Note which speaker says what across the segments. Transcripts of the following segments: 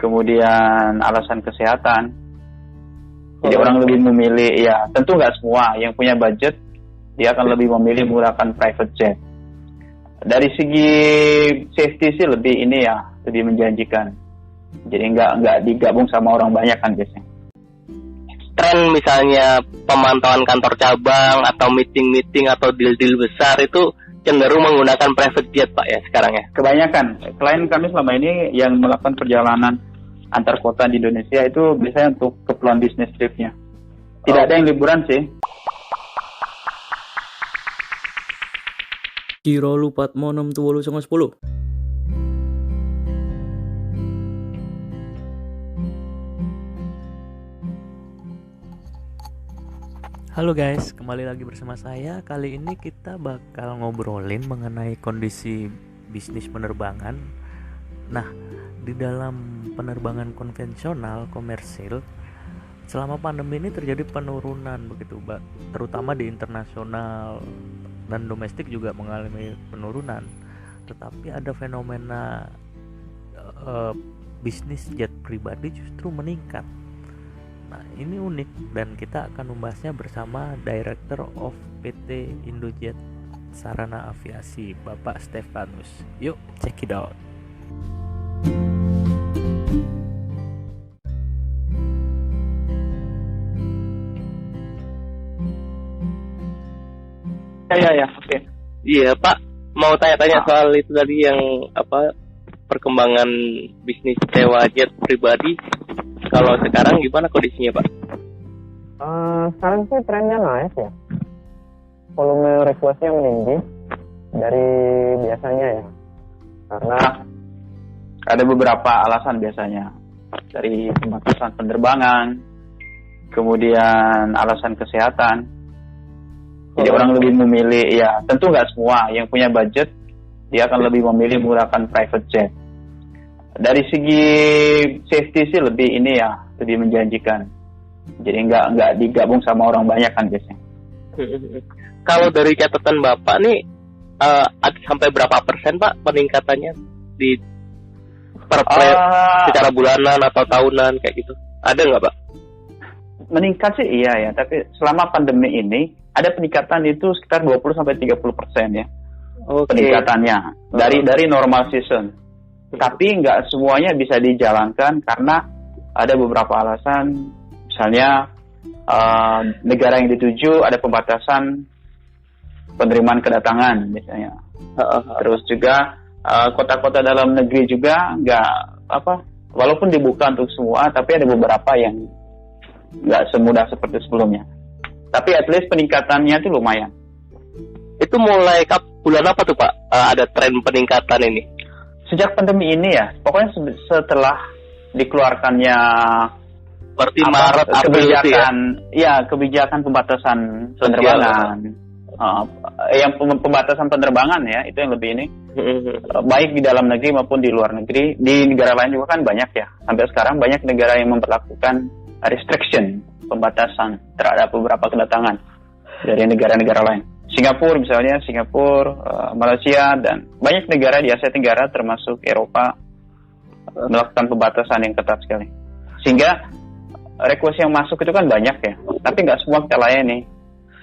Speaker 1: kemudian alasan kesehatan. Jadi orang lebih memilih, ya tentu nggak semua yang punya budget, dia akan lebih memilih menggunakan private jet. Dari segi safety sih lebih menjanjikan. Jadi nggak digabung sama orang banyak kan biasanya.
Speaker 2: Tren misalnya pemantauan kantor cabang atau meeting-meeting atau deal-deal besar itu cenderung menggunakan private jet Pak ya sekarang ya?
Speaker 1: Kebanyakan klien kami selama ini yang melakukan perjalanan antar kota di Indonesia itu biasanya untuk keperluan bisnis tripnya. Tidak ada yang liburan sih.
Speaker 3: Kiro lupat mo 6 Halo guys, kembali lagi bersama saya. Kali ini kita bakal ngobrolin mengenai kondisi bisnis penerbangan. Nah, di dalam penerbangan konvensional, komersil, selama pandemi ini terjadi penurunan begitu, terutama di internasional dan domestik juga mengalami penurunan. Tetapi ada fenomena bisnis jet pribadi justru meningkat. Nah, ini unik dan kita akan membahasnya bersama Director of PT Indojet Sarana Aviasi, Bapak Stefanus. Yuk, check it out.
Speaker 1: Ya, oke.
Speaker 2: Iya, Pak. Mau tanya-tanya soal itu tadi yang perkembangan bisnis sewa jet pribadi. Kalau sekarang gimana kondisinya, Pak?
Speaker 4: Sekarang sih trennya naik ya. Volume requestnya meninggi dari biasanya ya. Karena
Speaker 1: ada beberapa alasan biasanya. Dari pembatasan penerbangan, kemudian alasan kesehatan. Jadi orang lebih memilih, ya tentu nggak semua yang punya budget, dia akan lebih memilih menggunakan private jet. Dari segi safety sih lebih menjanjikan. Jadi nggak digabung sama orang banyak kan biasanya.
Speaker 2: Kalau dari catatan Bapak nih, sampai berapa persen Pak peningkatannya di per flight secara bulanan atau tahunan kayak gitu? Ada nggak Pak?
Speaker 1: Meningkat sih iya ya, tapi selama pandemi ini ada peningkatan itu sekitar 20-30% ya. Okay. Peningkatannya dari normal season. Tapi nggak semuanya bisa dijalankan karena ada beberapa alasan, misalnya negara yang dituju ada pembatasan penerimaan kedatangan misalnya. Terus juga kota-kota dalam negeri juga walaupun dibuka untuk semua, tapi ada beberapa yang nggak semudah seperti sebelumnya. Tapi at least peningkatannya itu lumayan.
Speaker 2: Itu mulai bulan apa tuh Pak? Ada tren peningkatan ini?
Speaker 1: Sejak pandemi ini ya, pokoknya setelah dikeluarkannya
Speaker 2: berarti Maret
Speaker 1: kebijakan pembatasan penerbangan. Yang pembatasan penerbangan ya, itu yang lebih ini. Baik di dalam negeri maupun di luar negeri. Di negara lain juga kan banyak ya. Sampai sekarang banyak negara yang memperlakukan restriction, pembatasan terhadap beberapa kedatangan dari negara-negara lain. Singapura misalnya, Malaysia, dan banyak negara di Asia Tenggara termasuk Eropa melakukan pembatasan yang ketat sekali. Sehingga request yang masuk itu kan banyak ya, tapi nggak semua kita layani.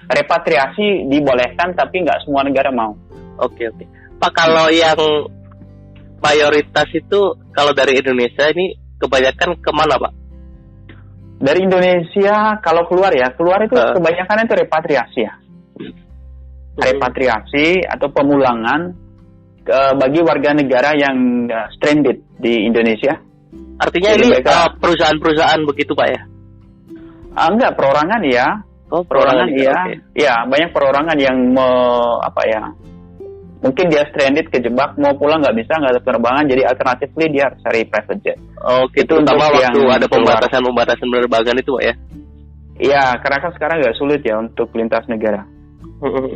Speaker 1: Repatriasi dibolehkan, tapi nggak semua negara mau.
Speaker 2: Oke. Pak, kalau yang mayoritas itu kalau dari Indonesia ini kebanyakan kemana Pak?
Speaker 1: Dari Indonesia kalau keluar itu kebanyakan itu repatriasi ya. Repatriasi atau pemulangan bagi warga negara yang stranded di Indonesia.
Speaker 2: Artinya jadi ini perusahaan-perusahaan begitu Pak ya?
Speaker 1: Enggak, perorangan ya. Perorangan iya. Okay. Ya, banyak perorangan yang mungkin dia stranded, kejebak, mau pulang nggak bisa, nggak ada penerbangan, jadi alternatifly dia harus cari private jet.
Speaker 2: Oke, itu terutama waktu ada pembatasan penerbangan itu Pak ya?
Speaker 1: Iya, karena kan sekarang nggak sulit ya untuk lintas negara.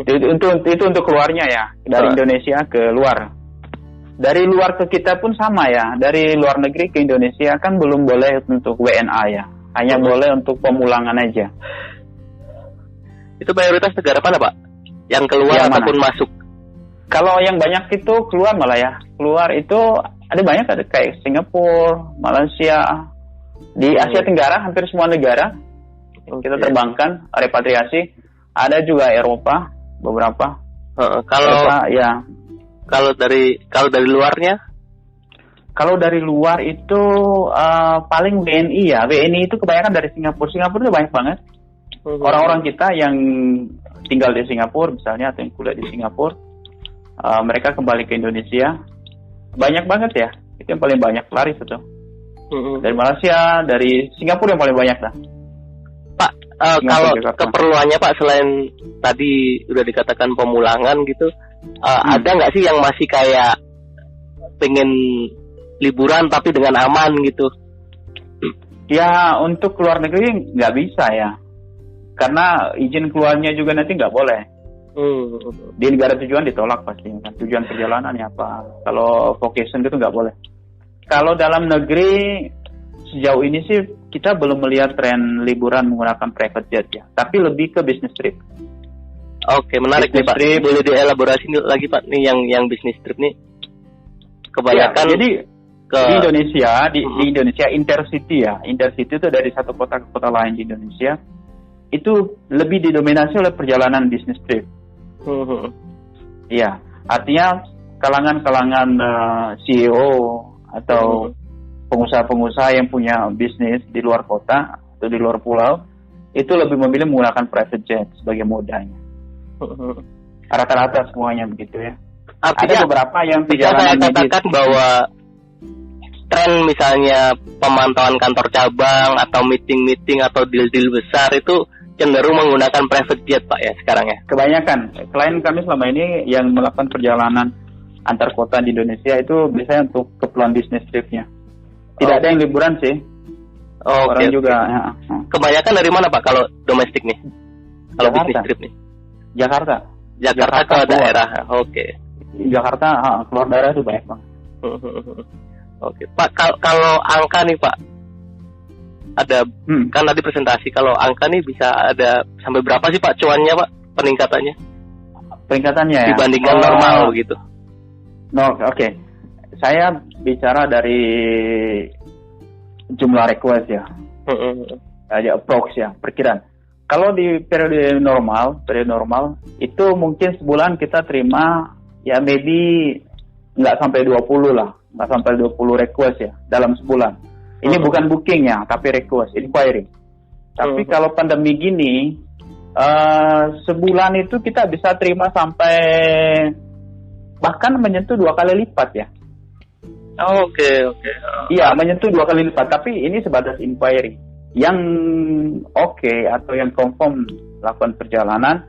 Speaker 1: Itu untuk keluarnya ya, dari Indonesia ke luar. Dari luar ke kita pun sama ya, dari luar negeri ke Indonesia kan belum boleh untuk WNA ya, hanya boleh untuk pemulangan aja.
Speaker 2: Itu mayoritas negara mana Pak? Yang keluar ataupun masuk?
Speaker 1: Kalau yang banyak itu keluar malah ya, keluar itu Ada banyak, ada kayak Singapura, Malaysia, di Asia Tenggara hampir semua negara kita terbangkan repatriasi. Ada juga Eropa beberapa.
Speaker 2: Kalau
Speaker 1: Eropa, ya.
Speaker 2: Kalau dari luarnya?
Speaker 1: Kalau dari luar itu paling WNI ya. WNI itu kebanyakan dari Singapura. Singapura itu banyak banget. Orang-orang kita yang tinggal di Singapura misalnya atau yang kuliah di Singapura, mereka kembali ke Indonesia. Banyak banget ya. Itu yang paling banyak laris itu. Dari Malaysia, dari Singapura yang paling banyak lah.
Speaker 2: Pak, kalau keperluannya Pak, selain tadi udah dikatakan pemulangan gitu, ada nggak sih yang masih kayak pengen liburan tapi dengan aman gitu?
Speaker 1: Ya, untuk keluar negeri nggak bisa ya. Karena izin keluarnya juga nanti nggak boleh. Di negara tujuan ditolak pasti kan. Tujuan perjalanannya apa? Kalau vacation gitu nggak boleh. Kalau dalam negeri sejauh ini sih kita belum melihat tren liburan menggunakan private jet ya. Tapi lebih ke business trip.
Speaker 2: Oke, menarik nih Pak. Boleh dielaborasi lagi Pak nih yang business trip nih. Kebanyakan.
Speaker 1: Ya, jadi di Indonesia intercity ya. Intercity itu dari satu kota ke kota lain di Indonesia. Itu lebih didominasi oleh perjalanan business trip. Iya, artinya kalangan-kalangan CEO atau pengusaha-pengusaha yang punya bisnis di luar kota atau di luar pulau itu lebih memilih menggunakan private jet sebagai modanya. Rata-rata semuanya begitu ya. Ada beberapa yang
Speaker 2: perjalanan saya katakan bahwa tren misalnya pemantauan kantor cabang atau meeting-meeting atau deal-deal besar itu cenderung menggunakan private jet Pak ya sekarang ya. Kebanyakan
Speaker 1: klien kami selama ini yang melakukan perjalanan antar kota di Indonesia itu biasanya untuk keperluan bisnis tripnya. Tidak ada yang liburan sih. Orang juga. Ya.
Speaker 2: Kebanyakan dari mana Pak kalau domestik nih? Kalau bisnis trip nih? Jakarta ke daerah. Oke.
Speaker 1: Jakarta keluar daerah itu banyak banget.
Speaker 2: Oke Pak, kalau angka nih Pak, ada kan tadi presentasi, kalau angka nih bisa ada sampai berapa sih Pak cuannya Pak peningkatannya?
Speaker 1: Peningkatannya ya?
Speaker 2: Dibandingkan normal gitu.
Speaker 1: Oke. Saya bicara dari jumlah request ya. Aja approx ya, perkiraan. Kalau di periode normal itu mungkin sebulan kita terima ya maybe nggak sampai 20 lah, nggak sampai 20 request ya dalam sebulan. Ini bukan booking ya, tapi request, inquiry. Tapi kalau pandemi gini, sebulan itu kita bisa terima sampai bahkan menyentuh 2 kali lipat ya.
Speaker 2: Oke.
Speaker 1: Iya, menyentuh 2 kali lipat. Tapi ini sebatas inquiry. Yang oke atau yang confirm lakukan perjalanan,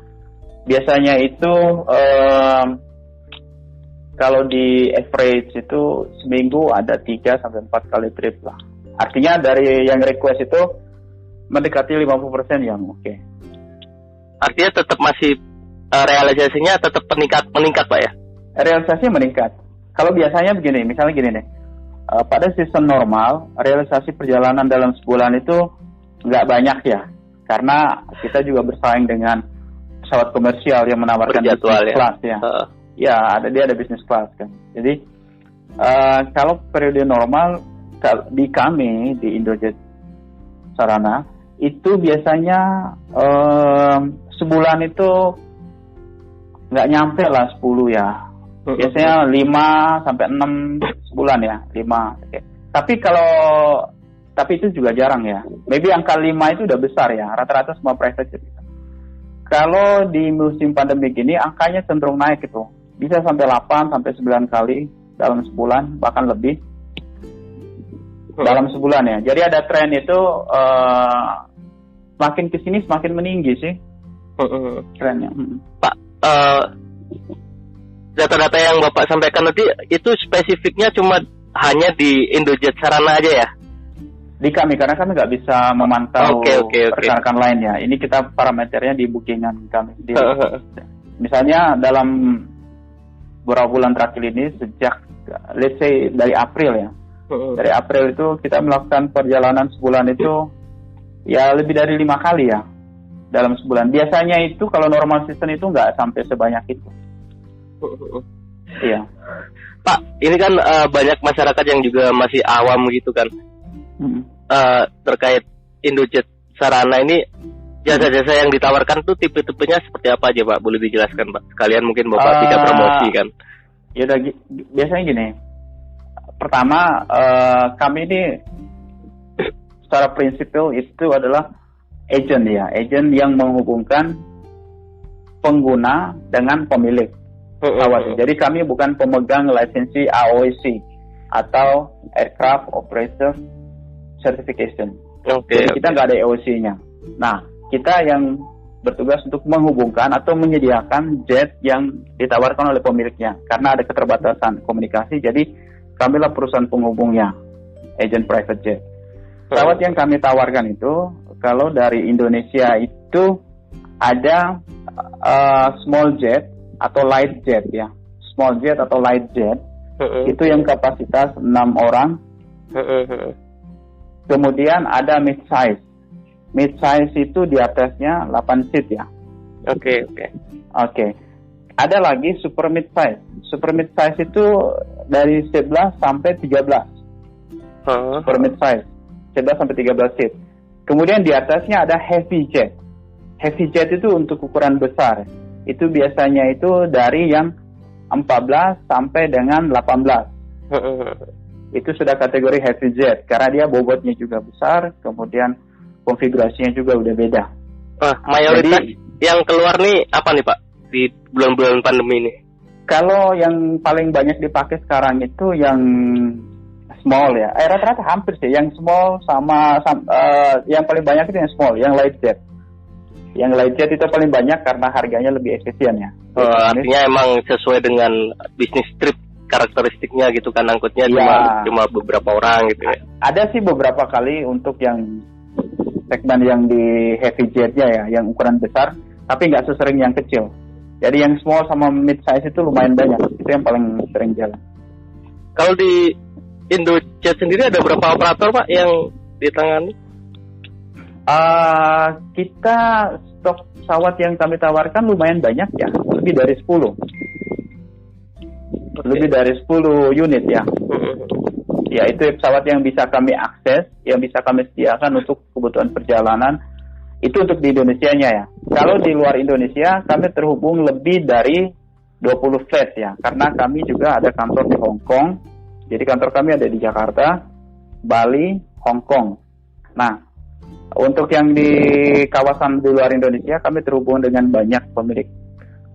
Speaker 1: biasanya itu kalau di average itu seminggu ada 3 sampai 4 kali trip lah. Artinya dari yang request itu mendekati 50% yang oke.
Speaker 2: Artinya tetap masih realisasinya tetap meningkat Pak ya?
Speaker 1: Realisasinya meningkat. Kalau biasanya begini, misalnya gini nih. Pada sistem normal, realisasi perjalanan dalam sebulan itu nggak banyak ya. Karena kita juga bersaing dengan pesawat komersial yang menawarkan business class ya. Ya, dia ada business class kan. Jadi kalau periode normal di kami di Indojet Sarana itu biasanya sebulan itu nggak nyampe lah 10 ya. Biasanya 5 sampai 6 sebulan ya, 5. Okay. Tapi itu juga jarang ya. Maybe angka 5 itu udah besar ya. Rata-rata semua private jet. Kalau di musim pandemi gini angkanya cenderung naik itu. Bisa sampai 8 sampai 9 kali dalam sebulan, bahkan lebih. Dalam sebulan ya. Jadi ada tren itu semakin kesini semakin meninggi sih trennya.
Speaker 2: Pak, data-data yang Bapak sampaikan tadi itu spesifiknya cuma hanya di Indojet Sarana aja ya?
Speaker 1: Di kami, karena kami nggak bisa memantau rekan-rekan lain ya. Ini kita parameternya di bookingan kami sendiri. Misalnya dalam beberapa bulan terakhir ini sejak let's say dari April ya. Dari April itu kita melakukan perjalanan sebulan itu ya lebih dari 5 kali ya dalam sebulan. Biasanya itu kalau normal season itu nggak sampai sebanyak itu. Iya.
Speaker 2: Pak, ini kan banyak masyarakat yang juga masih awam gitu kan terkait Indojet Sarana ini. Jasa-jasa yang ditawarkan tuh tipe-tipenya seperti apa aja Pak? Boleh dijelaskan Pak? Sekalian mungkin Bapak tidak promosi kan?
Speaker 1: Ya udah, biasanya gini. Pertama, kami ini secara prinsipil itu adalah agent ya, agent yang menghubungkan pengguna dengan pemilik pesawat. Jadi kami bukan pemegang lisensi AOC atau Aircraft Operator Certification. Jadi kita nggak ada AOC-nya. Nah, kita yang bertugas untuk menghubungkan atau menyediakan jet yang ditawarkan oleh pemiliknya. Karena ada keterbatasan komunikasi, jadi kamilah perusahaan penghubungnya, agent private jet. Pesawat yang kami tawarkan itu, kalau dari Indonesia itu ada small jet atau light jet ya. Small jet atau light jet, itu yang kapasitas 6 orang. Kemudian ada mid size. Mid size itu di atasnya 8 seat ya. Oke. Ada lagi super mid size. Super mid size itu dari 11 sampai 13. Super mid size 11 sampai 13 seat. Kemudian di atasnya ada heavy jet. Heavy jet itu untuk ukuran besar. Itu biasanya itu dari yang 14 sampai dengan 18. Itu sudah kategori heavy jet karena dia bobotnya juga besar, kemudian konfigurasinya juga udah beda.
Speaker 2: Mayoritas yang keluar nih apa nih Pak di bulan-bulan pandemi ini?
Speaker 1: Kalau yang paling banyak dipakai sekarang itu yang small ya. Rata-rata hampir sih yang small sama yang paling banyak itu yang small, yang light jet. Yang light jet itu paling banyak karena harganya lebih efisien ya.
Speaker 2: Artinya emang sesuai dengan bisnis trip karakteristiknya gitu kan, angkutnya cuma beberapa orang gitu ya.
Speaker 1: Ada sih beberapa kali untuk yang segmen yang di heavy jet-nya ya, yang ukuran besar, tapi nggak sesering yang kecil. Jadi yang small sama mid size itu lumayan banyak, itu yang paling sering jalan.
Speaker 2: Kalau di Indojet sendiri ada berapa operator Pak yang ditangani?
Speaker 1: Kita stok pesawat yang kami tawarkan lumayan banyak ya, lebih dari 10. Lebih dari 10 unit ya. Ya, itu pesawat yang bisa kami akses, yang bisa kami sediakan untuk kebutuhan perjalanan. Itu untuk di Indonesianya ya. Kalau di luar Indonesia, kami terhubung lebih dari 20 flight ya. Karena kami juga ada kantor di Hong Kong. Jadi kantor kami ada di Jakarta, Bali, Hong Kong. Nah, untuk yang di kawasan di luar Indonesia, kami terhubung dengan banyak pemilik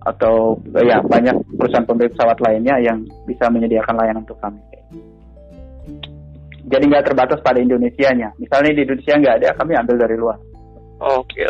Speaker 1: atau ya banyak perusahaan pemilik pesawat lainnya yang bisa menyediakan layanan untuk kami. Jadi nggak terbatas pada Indonesianya. Misalnya di Indonesia nggak ada, kami ambil dari luar.
Speaker 2: Oke.